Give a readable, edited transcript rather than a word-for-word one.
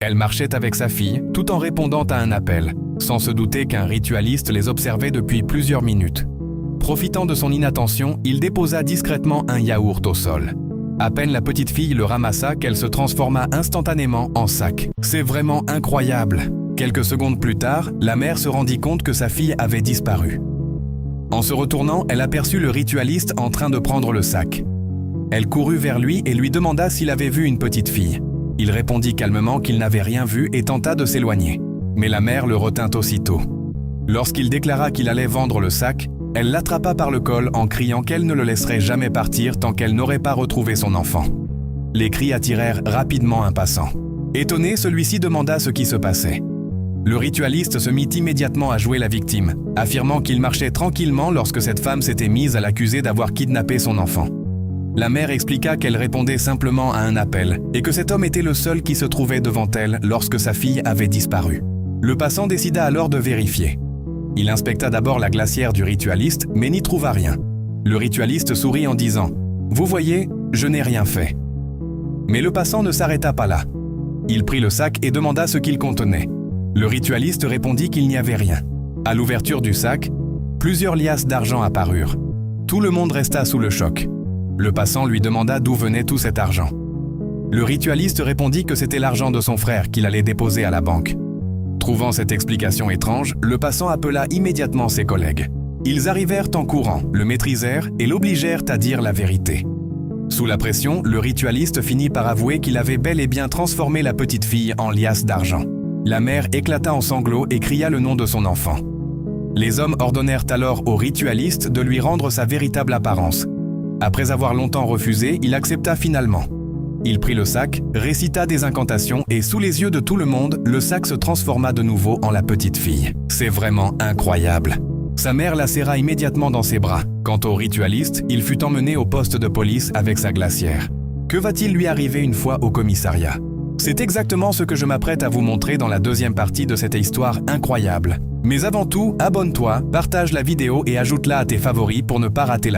Elle marchait avec sa fille, tout en répondant à un appel, sans se douter qu'un ritualiste les observait depuis plusieurs minutes. Profitant de son inattention, il déposa discrètement un yaourt au sol. À peine la petite fille le ramassa qu'elle se transforma instantanément en sac. C'est vraiment incroyable. Quelques secondes plus tard, la mère se rendit compte que sa fille avait disparu. En se retournant, elle aperçut le ritualiste en train de prendre le sac. Elle courut vers lui et lui demanda s'il avait vu une petite fille. Il répondit calmement qu'il n'avait rien vu et tenta de s'éloigner. Mais la mère le retint aussitôt. Lorsqu'il déclara qu'il allait vendre le sac, elle l'attrapa par le col en criant qu'elle ne le laisserait jamais partir tant qu'elle n'aurait pas retrouvé son enfant. Les cris attirèrent rapidement un passant. Étonné, celui-ci demanda ce qui se passait. Le ritualiste se mit immédiatement à jouer la victime, affirmant qu'il marchait tranquillement lorsque cette femme s'était mise à l'accuser d'avoir kidnappé son enfant. La mère expliqua qu'elle répondait simplement à un appel et que cet homme était le seul qui se trouvait devant elle lorsque sa fille avait disparu. Le passant décida alors de vérifier. Il inspecta d'abord la glacière du ritualiste, mais n'y trouva rien. Le ritualiste sourit en disant « Vous voyez, je n'ai rien fait ». Mais le passant ne s'arrêta pas là. Il prit le sac et demanda ce qu'il contenait. Le ritualiste répondit qu'il n'y avait rien. À l'ouverture du sac, plusieurs liasses d'argent apparurent. Tout le monde resta sous le choc. Le passant lui demanda d'où venait tout cet argent. Le ritualiste répondit que c'était l'argent de son frère qu'il allait déposer à la banque. Trouvant cette explication étrange, le passant appela immédiatement ses collègues. Ils arrivèrent en courant, le maîtrisèrent et l'obligèrent à dire la vérité. Sous la pression, le ritualiste finit par avouer qu'il avait bel et bien transformé la petite fille en liasse d'argent. La mère éclata en sanglots et cria le nom de son enfant. Les hommes ordonnèrent alors au ritualiste de lui rendre sa véritable apparence. Après avoir longtemps refusé, il accepta finalement. Il prit le sac, récita des incantations et sous les yeux de tout le monde, le sac se transforma de nouveau en la petite fille. C'est vraiment incroyable. Sa mère la serra immédiatement dans ses bras. Quant au ritualiste, il fut emmené au poste de police avec sa glacière. Que va-t-il lui arriver une fois au commissariat? C'est exactement ce que je m'apprête à vous montrer dans la deuxième partie de cette histoire incroyable. Mais avant tout, abonne-toi, partage la vidéo et ajoute-la à tes favoris pour ne pas rater la